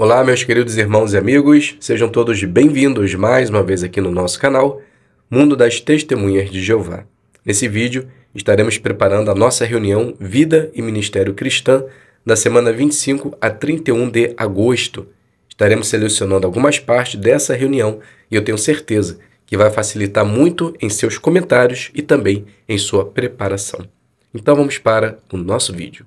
Olá, meus queridos irmãos e amigos, sejam todos bem-vindos mais uma vez aqui no nosso canal, Mundo das Testemunhas de Jeová. Nesse vídeo, estaremos preparando a nossa reunião Vida e Ministério Cristã da semana 25 a 31 de agosto. Estaremos selecionando algumas partes dessa reunião e eu tenho certeza que vai facilitar muito em seus comentários e também em sua preparação. Então vamos para o nosso vídeo.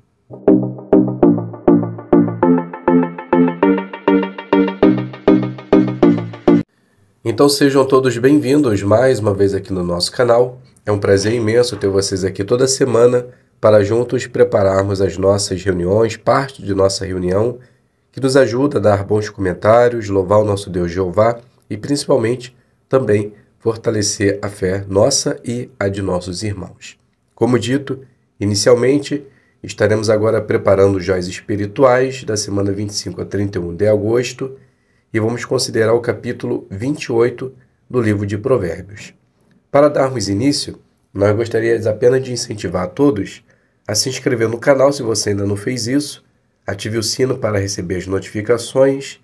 Então sejam todos bem-vindos mais uma vez aqui no nosso canal. É um prazer imenso ter vocês aqui toda semana para juntos prepararmos as nossas reuniões, parte de nossa reunião, que nos ajuda a dar bons comentários, louvar o nosso Deus Jeová e principalmente também fortalecer a fé nossa e a de nossos irmãos. Como dito, inicialmente estaremos agora preparando os joias espirituais da semana 25 a 31 de agosto, e vamos considerar o capítulo 28 do livro de Provérbios. Para darmos início, nós gostaríamos apenas de incentivar a todos a se inscrever no canal se você ainda não fez isso, ative o sino para receber as notificações,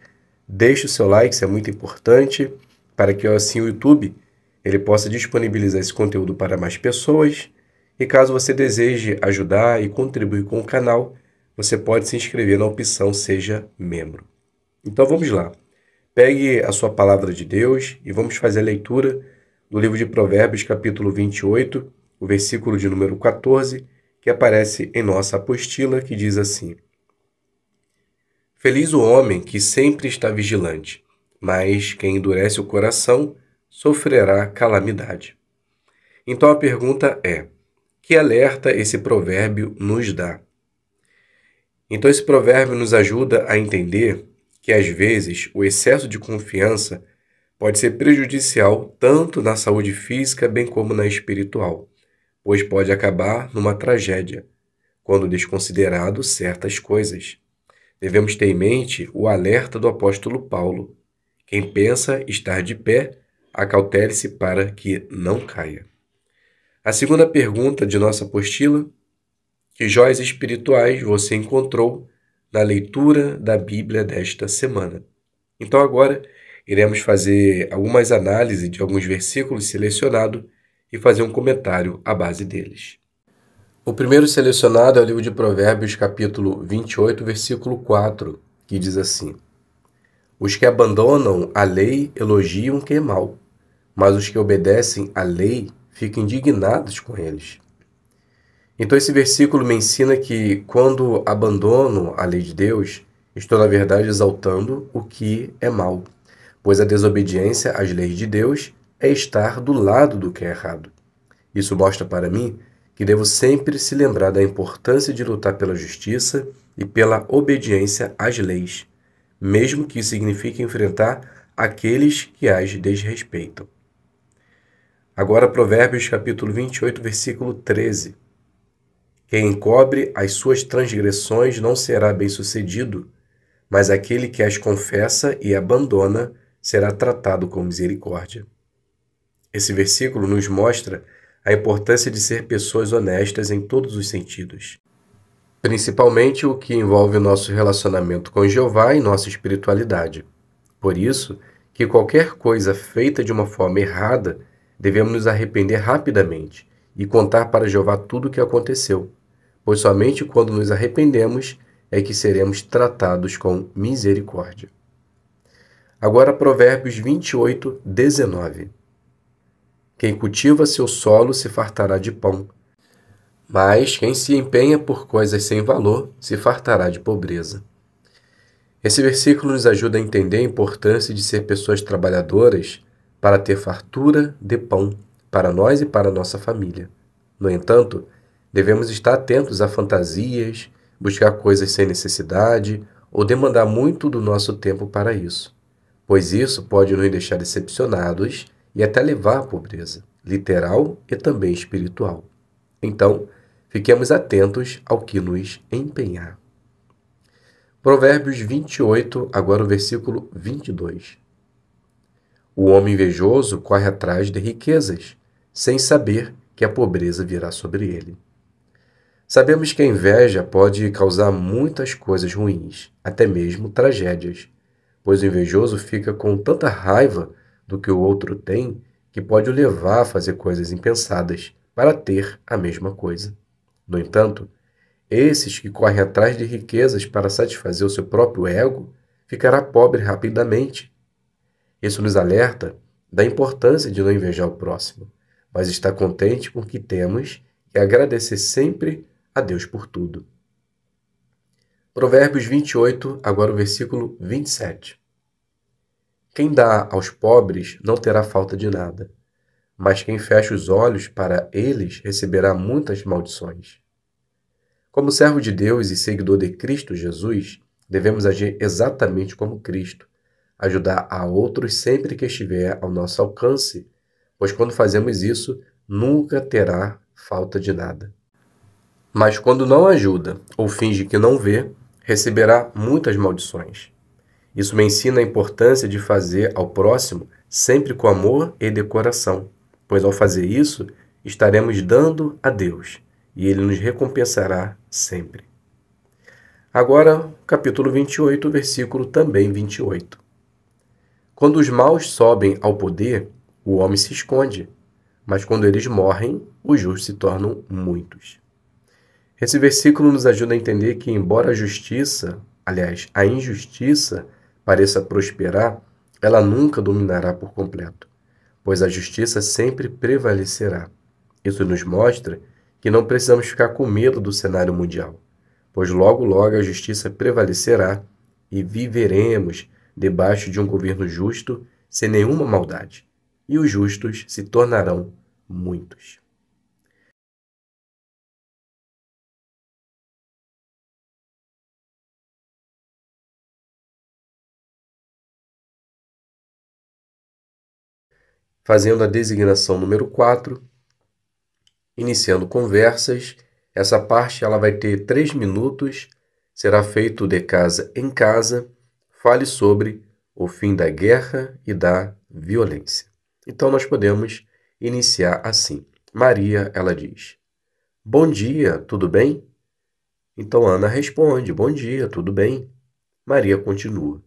deixe o seu like, isso é muito importante, para que assim o YouTube ele possa disponibilizar esse conteúdo para mais pessoas, e caso você deseje ajudar e contribuir com o canal, você pode se inscrever na opção Seja Membro. Então vamos lá. Pegue a sua palavra de Deus e vamos fazer a leitura do livro de Provérbios, capítulo 28, o versículo de número 14, que aparece em nossa apostila, que diz assim: Feliz o homem que sempre está vigilante, mas quem endurece o coração sofrerá calamidade. Então a pergunta é: que alerta esse provérbio nos dá? Então esse provérbio nos ajuda a entender que às vezes o excesso de confiança pode ser prejudicial tanto na saúde física bem como na espiritual, pois pode acabar numa tragédia, quando desconsiderado certas coisas. Devemos ter em mente o alerta do apóstolo Paulo: quem pensa estar de pé, acautele-se para que não caia. A segunda pergunta de nossa apostila: que joias espirituais você encontrou na leitura da Bíblia desta semana? Então agora iremos fazer algumas análises de alguns versículos selecionados e fazer um comentário à base deles. O primeiro selecionado é o livro de Provérbios, capítulo 28, versículo 4, que diz assim: Os que abandonam a lei elogiam quem é mau, mas os que obedecem à lei ficam indignados com eles. Então esse versículo me ensina que quando abandono a lei de Deus, estou na verdade exaltando o que é mal, pois a desobediência às leis de Deus é estar do lado do que é errado. Isso mostra para mim que devo sempre se lembrar da importância de lutar pela justiça e pela obediência às leis, mesmo que isso signifique enfrentar aqueles que as desrespeitam. Agora Provérbios capítulo 28, versículo 13. Quem encobre as suas transgressões não será bem-sucedido, mas aquele que as confessa e abandona será tratado com misericórdia. Esse versículo nos mostra a importância de ser pessoas honestas em todos os sentidos, principalmente o que envolve o nosso relacionamento com Jeová e nossa espiritualidade. Por isso, que qualquer coisa feita de uma forma errada, devemos nos arrepender rapidamente e contar para Jeová tudo o que aconteceu, pois somente quando nos arrependemos é que seremos tratados com misericórdia. Agora Provérbios 28, 19. Quem cultiva seu solo se fartará de pão, mas quem se empenha por coisas sem valor se fartará de pobreza. Esse versículo nos ajuda a entender a importância de ser pessoas trabalhadoras para ter fartura de pão para nós e para nossa família. No entanto, devemos estar atentos a fantasias, buscar coisas sem necessidade ou demandar muito do nosso tempo para isso, pois isso pode nos deixar decepcionados e até levar à pobreza, literal e também espiritual. Então, fiquemos atentos ao que nos empenhar. Provérbios 28, agora o versículo 22. O homem invejoso corre atrás de riquezas, sem saber que a pobreza virá sobre ele. Sabemos que a inveja pode causar muitas coisas ruins, até mesmo tragédias, pois o invejoso fica com tanta raiva do que o outro tem que pode o levar a fazer coisas impensadas para ter a mesma coisa. No entanto, esses que correm atrás de riquezas para satisfazer o seu próprio ego ficará pobre rapidamente. Isso nos alerta da importância de não invejar o próximo, mas estar contente com o que temos e agradecer sempre a Deus por tudo. Provérbios 28, agora o versículo 27. Quem dá aos pobres não terá falta de nada, mas quem fecha os olhos para eles receberá muitas maldições. Como servo de Deus e seguidor de Cristo Jesus, devemos agir exatamente como Cristo, ajudar a outros sempre que estiver ao nosso alcance, pois quando fazemos isso, nunca terá falta de nada. Mas quando não ajuda ou finge que não vê, receberá muitas maldições. Isso me ensina a importância de fazer ao próximo sempre com amor e de coração, pois ao fazer isso, estaremos dando a Deus e Ele nos recompensará sempre. Agora, capítulo 28, versículo também 28. Quando os maus sobem ao poder, o homem se esconde, mas quando eles morrem, os justos se tornam muitos. Esse versículo nos ajuda a entender que, embora a justiça, aliás, a injustiça, pareça prosperar, ela nunca dominará por completo, pois a justiça sempre prevalecerá. Isso nos mostra que não precisamos ficar com medo do cenário mundial, pois logo logo a justiça prevalecerá e viveremos debaixo de um governo justo sem nenhuma maldade, e os justos se tornarão muitos. Fazendo a designação número 4, iniciando conversas. Essa parte ela vai ter 3 minutos, será feito de casa em casa, fale sobre o fim da guerra e da violência. Então nós podemos iniciar assim. Maria, ela diz: Bom dia, tudo bem? Então Ana responde: Bom dia, tudo bem? Maria continua: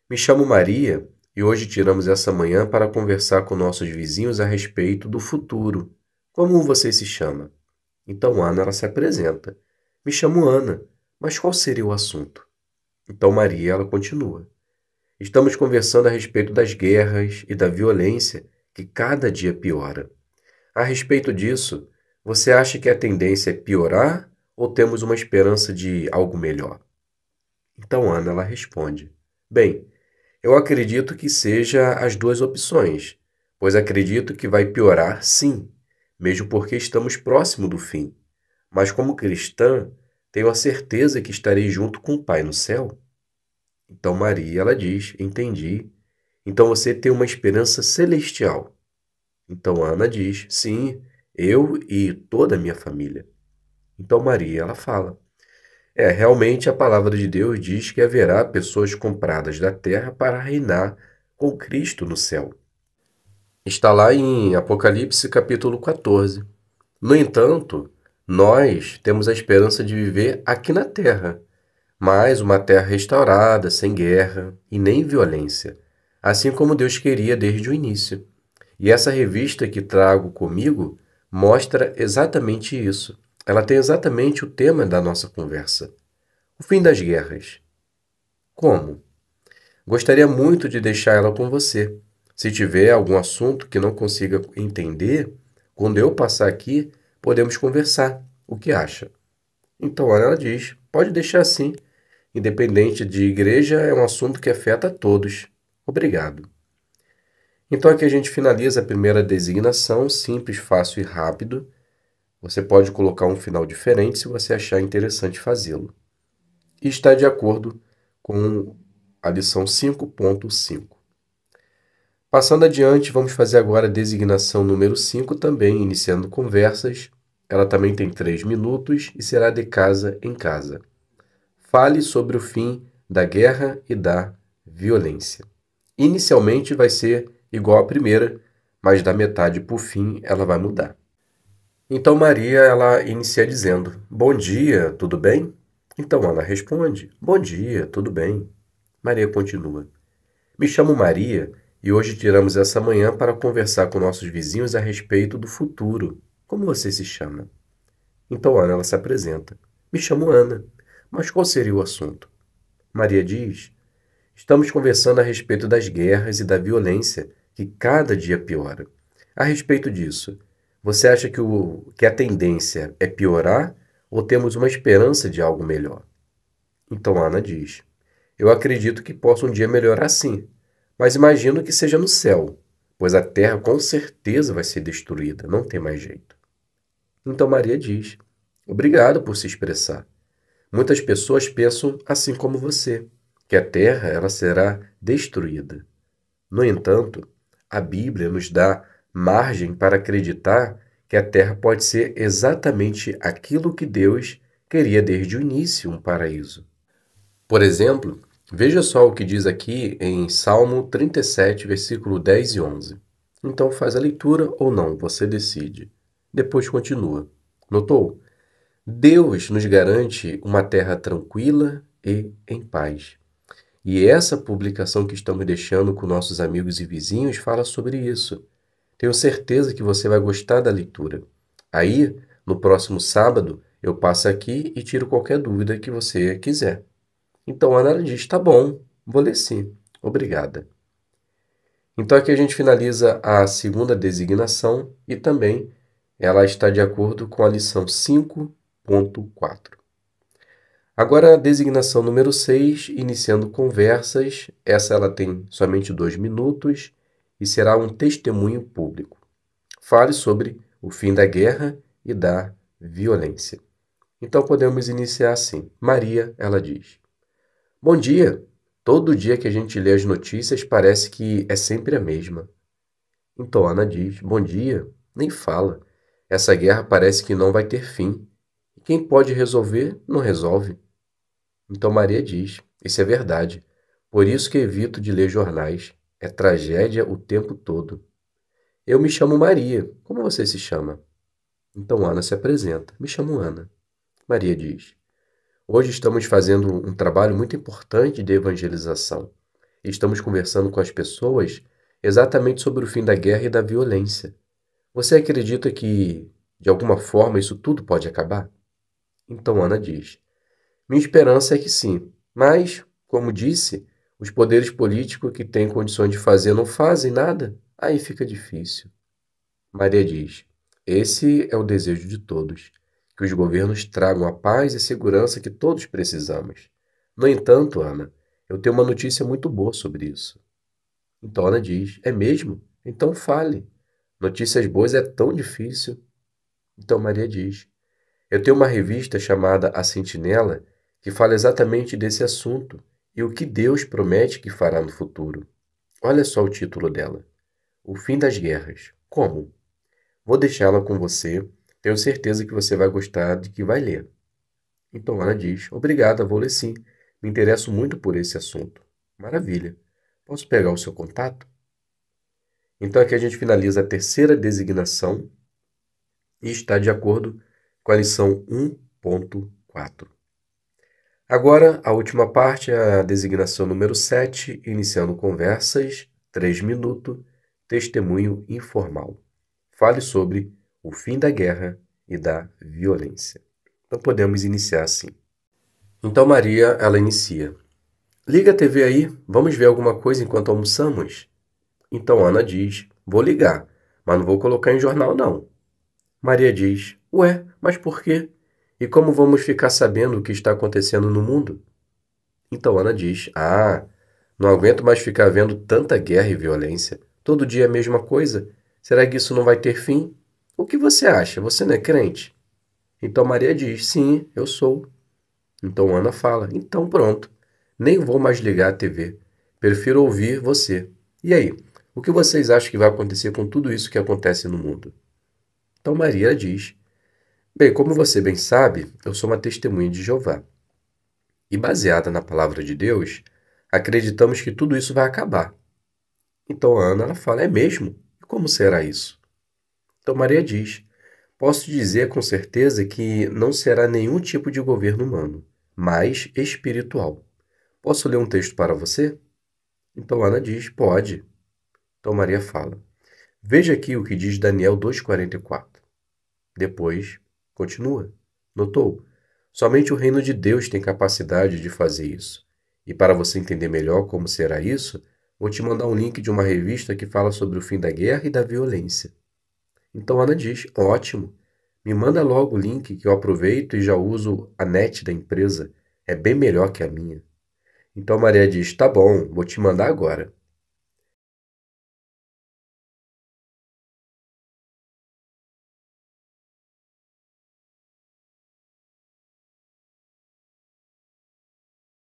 Me chamo Maria e hoje tiramos essa manhã para conversar com nossos vizinhos a respeito do futuro. Como você se chama? Então Ana ela se apresenta. Me chamo Ana, mas qual seria o assunto? Então Maria ela continua. Estamos conversando a respeito das guerras e da violência que cada dia piora. A respeito disso, você acha que a tendência é piorar ou temos uma esperança de algo melhor? Então Ana ela responde. Bem, eu acredito que seja as duas opções, pois acredito que vai piorar sim, mesmo porque estamos próximo do fim. Mas como cristã, tenho a certeza que estarei junto com o Pai no céu. Então Maria, ela diz, entendi. Então você tem uma esperança celestial. Então Ana diz, sim, eu e toda a minha família. Então Maria, ela fala, realmente a palavra de Deus diz que haverá pessoas compradas da terra para reinar com Cristo no céu. Está lá em Apocalipse capítulo 14. No entanto, nós temos a esperança de viver aqui na terra, mas uma terra restaurada, sem guerra e nem violência, assim como Deus queria desde o início. E essa revista que trago comigo mostra exatamente isso. Ela tem exatamente o tema da nossa conversa: o fim das guerras. Como? Gostaria muito de deixar ela com você. Se tiver algum assunto que não consiga entender, quando eu passar aqui, podemos conversar. O que acha? Então ela diz, pode deixar assim. Independente de igreja, é um assunto que afeta a todos. Obrigado. Então aqui a gente finaliza a primeira designação, simples, fácil e rápido. Você pode colocar um final diferente se você achar interessante fazê-lo. E está de acordo com a lição 5.5. Passando adiante, vamos fazer agora a designação número 5, também iniciando conversas. Ela também tem 3 minutos e será de casa em casa. Fale sobre o fim da guerra e da violência. Inicialmente vai ser igual à primeira, mas da metade para o fim ela vai mudar. Então Maria ela inicia dizendo, bom dia, tudo bem? Então Ana responde, bom dia, tudo bem? Maria continua, Me chamo Maria e hoje tiramos essa manhã para conversar com nossos vizinhos a respeito do futuro. Como você se chama? Então Ana ela se apresenta. Me chamo Ana. Mas qual seria o assunto? Maria diz: estamos conversando a respeito das guerras e da violência que cada dia piora. A respeito disso, você acha que a tendência é piorar ou temos uma esperança de algo melhor? Então Ana diz: eu acredito que possa um dia melhorar sim, mas imagino que seja no céu, pois a terra com certeza vai ser destruída, não tem mais jeito. Então Maria diz: obrigado por se expressar. Muitas pessoas pensam assim como você, que a terra ela será destruída. No entanto, a Bíblia nos dá margem para acreditar que a terra pode ser exatamente aquilo que Deus queria desde o início, um paraíso. Por exemplo, veja só o que diz aqui em Salmo 37, versículo 10 e 11. Então faz a leitura ou não, você decide. Depois continua. Notou? Deus nos garante uma terra tranquila e em paz. E essa publicação que estamos deixando com nossos amigos e vizinhos fala sobre isso. Tenho certeza que você vai gostar da leitura. Aí, no próximo sábado, eu passo aqui e tiro qualquer dúvida que você quiser. Então, a Ana diz, tá bom, vou ler sim. Obrigada. Então, aqui a gente finaliza a segunda designação e também ela está de acordo com a lição 5.4. Agora, a designação número 6, iniciando conversas. Essa ela tem somente 2 minutos e será um testemunho público. Fale sobre o fim da guerra e da violência. Então, podemos iniciar assim. Maria, ela diz: bom dia! Todo dia que a gente lê as notícias parece que é sempre a mesma. Então, Ana diz: bom dia! Nem fala. Essa guerra parece que não vai ter fim. E quem pode resolver, não resolve. Então Maria diz: isso é verdade. Por isso que evito de ler jornais. É tragédia o tempo todo. Eu me chamo Maria. Como você se chama? Então Ana se apresenta. Me chamo Ana. Maria diz: hoje estamos fazendo um trabalho muito importante de evangelização. Estamos conversando com as pessoas exatamente sobre o fim da guerra e da violência. Você acredita que, de alguma forma, isso tudo pode acabar? Então Ana diz: minha esperança é que sim, mas, como disse, os poderes políticos que têm condições de fazer não fazem nada, aí fica difícil. Maria diz: esse é o desejo de todos, que os governos tragam a paz e segurança que todos precisamos. No entanto, Ana, eu tenho uma notícia muito boa sobre isso. Então Ana diz: é mesmo? Então fale. Notícias boas é tão difícil. Então Maria diz: eu tenho uma revista chamada A Sentinela que fala exatamente desse assunto e o que Deus promete que fará no futuro. Olha só o título dela: O Fim das Guerras. Como? Vou deixá-la com você. Tenho certeza que você vai gostar de que vai ler. Então Ana diz: obrigada, vou ler sim. Me interesso muito por esse assunto. Maravilha. Posso pegar o seu contato? Então aqui a gente finaliza a terceira designação e está de acordo com a lição 1.4. Agora, a última parte é a designação número 7, iniciando conversas, 3 minutos, testemunho informal. Fale sobre o fim da guerra e da violência. Então podemos iniciar assim. Então Maria, ela inicia: liga a TV aí, vamos ver alguma coisa enquanto almoçamos? Então Ana diz: vou ligar, mas não vou colocar em jornal não. Maria diz: ué, mas por quê? E como vamos ficar sabendo o que está acontecendo no mundo? Então Ana diz: ah, não aguento mais ficar vendo tanta guerra e violência. Todo dia é a mesma coisa. Será que isso não vai ter fim? O que você acha? Você não é crente? Então Maria diz: sim, eu sou. Então Ana fala: então pronto. Nem vou mais ligar a TV. Prefiro ouvir você. E aí, o que vocês acham que vai acontecer com tudo isso que acontece no mundo? Então Maria diz: bem, como você bem sabe, eu sou uma testemunha de Jeová. E baseada na palavra de Deus, acreditamos que tudo isso vai acabar. Então a Ana ela fala: é mesmo? E como será isso? Então Maria diz: posso dizer com certeza que não será nenhum tipo de governo humano, mas espiritual. Posso ler um texto para você? Então Ana diz, pode. Então Maria fala, veja aqui o que diz Daniel 2,44. Depois, continua. Notou? Somente o reino de Deus tem capacidade de fazer isso. E para você entender melhor como será isso, vou te mandar um link de uma revista que fala sobre o fim da guerra e da violência. Então Ana diz, ótimo. Me manda logo o link que eu aproveito e já uso a net da empresa. É bem melhor que a minha. Então Maria diz, tá bom, vou te mandar agora.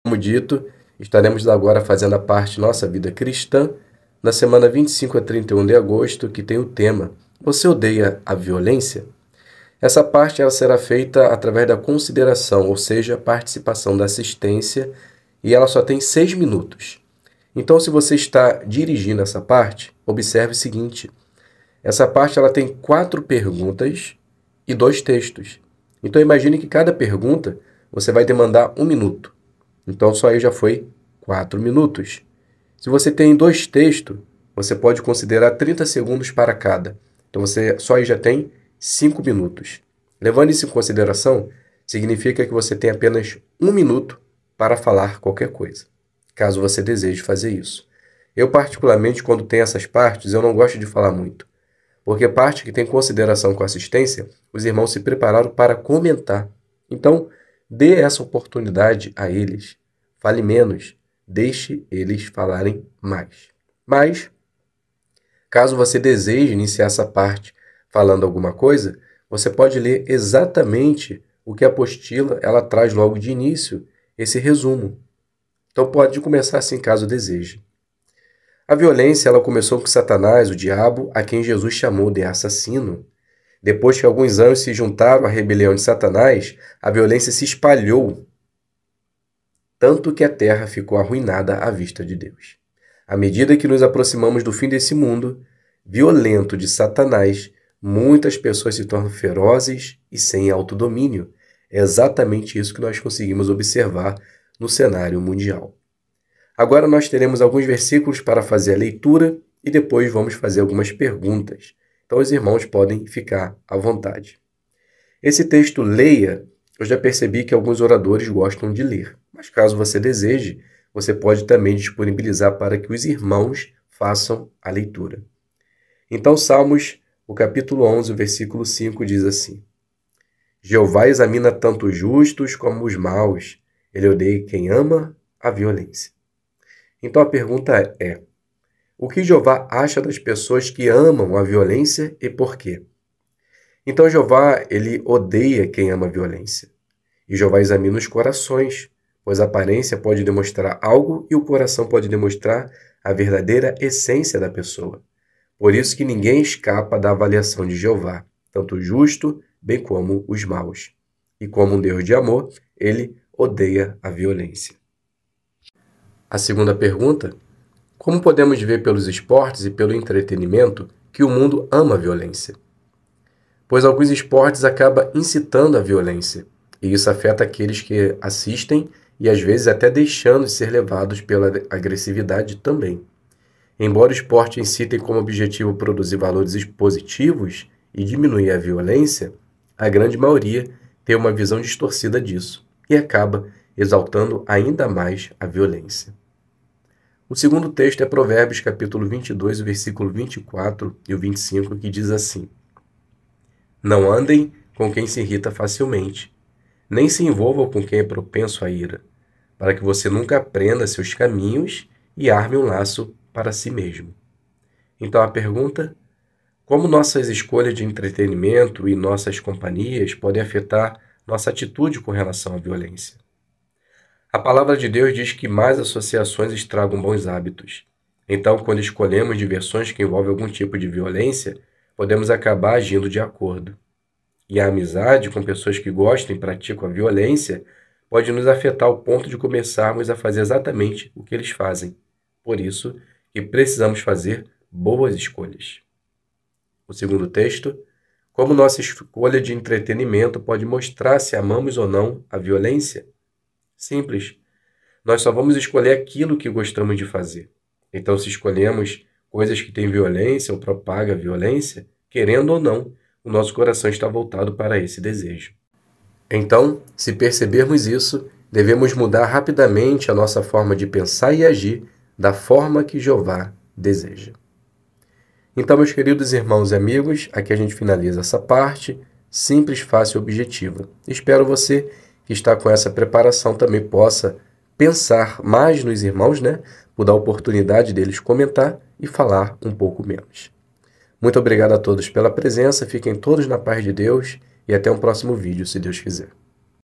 Como dito, estaremos agora fazendo a parte Nossa Vida Cristã, na semana 25 a 31 de agosto, que tem o tema Você odeia a violência? Essa parte ela será feita através da consideração, ou seja, participação da assistência, e ela só tem 6 minutos. Então, se você está dirigindo essa parte, observe o seguinte, essa parte ela tem 4 perguntas e 2 textos. Então, imagine que cada pergunta você vai demandar 1 minuto. Então, só aí já foi 4 minutos. Se você tem 2 textos, você pode considerar 30 segundos para cada. Então, você só aí já tem 5 minutos. Levando isso em consideração, significa que você tem apenas 1 minuto para falar qualquer coisa, caso você deseje fazer isso. Eu, particularmente, quando tem essas partes, eu não gosto de falar muito, porque parte que tem consideração com assistência, os irmãos se prepararam para comentar. Então, dê essa oportunidade a eles. Fale menos, deixe eles falarem mais. Mas, caso você deseje iniciar essa parte falando alguma coisa, você pode ler exatamente o que a apostila ela traz logo de início, esse resumo. Então pode começar assim caso deseje. A violência ela começou com Satanás, o diabo, a quem Jesus chamou de assassino. Depois que alguns anjos se juntaram à rebelião de Satanás, a violência se espalhou, tanto que a terra ficou arruinada à vista de Deus. À medida que nos aproximamos do fim desse mundo violento de Satanás, muitas pessoas se tornam ferozes e sem autodomínio. É exatamente isso que nós conseguimos observar no cenário mundial. Agora nós teremos alguns versículos para fazer a leitura e depois vamos fazer algumas perguntas. Então os irmãos podem ficar à vontade. Esse texto leia, eu já percebi que alguns oradores gostam de ler, mas caso você deseje, você pode também disponibilizar para que os irmãos façam a leitura. Então Salmos, o capítulo 11, o versículo 5 diz assim: Jeová examina tanto os justos como os maus, ele odeia quem ama a violência. Então a pergunta é, o que Jeová acha das pessoas que amam a violência e por quê? Então Jeová, ele odeia quem ama a violência. E Jeová examina os corações, pois a aparência pode demonstrar algo e o coração pode demonstrar a verdadeira essência da pessoa. Por isso que ninguém escapa da avaliação de Jeová, tanto o justo, bem como os maus. E como um Deus de amor, ele odeia a violência. A segunda pergunta: como podemos ver pelos esportes e pelo entretenimento que o mundo ama a violência? Pois alguns esportes acabam incitando a violência, e isso afeta aqueles que assistem e às vezes até deixando de ser levados pela agressividade também. Embora o esporte incite como objetivo produzir valores positivos e diminuir a violência, a grande maioria tem uma visão distorcida disso e acaba exaltando ainda mais a violência. O segundo texto é Provérbios capítulo 22, o versículo 24 e o 25, que diz assim: Não andem com quem se irrita facilmente, nem se envolvam com quem é propenso à ira, para que você nunca aprenda seus caminhos e arme um laço para si mesmo. Então a pergunta: como nossas escolhas de entretenimento e nossas companhias podem afetar nossa atitude com relação à violência? A palavra de Deus diz que más associações estragam bons hábitos. Então, quando escolhemos diversões que envolvem algum tipo de violência, podemos acabar agindo de acordo. E a amizade com pessoas que gostam e praticam a violência pode nos afetar ao ponto de começarmos a fazer exatamente o que eles fazem. Por isso que precisamos fazer boas escolhas. O segundo texto: como nossa escolha de entretenimento pode mostrar se amamos ou não a violência? Simples. Nós só vamos escolher aquilo que gostamos de fazer. Então, se escolhemos coisas que têm violência ou propagam violência, querendo ou não, o nosso coração está voltado para esse desejo. Então, se percebermos isso, devemos mudar rapidamente a nossa forma de pensar e agir da forma que Jeová deseja. Então, meus queridos irmãos e amigos, aqui a gente finaliza essa parte, simples, fácil e objetiva. Espero você que está com essa preparação também possa pensar mais nos irmãos, né? Por dar a oportunidade deles comentar e falar um pouco menos. Muito obrigado a todos pela presença, fiquem todos na paz de Deus e até um próximo vídeo, se Deus quiser.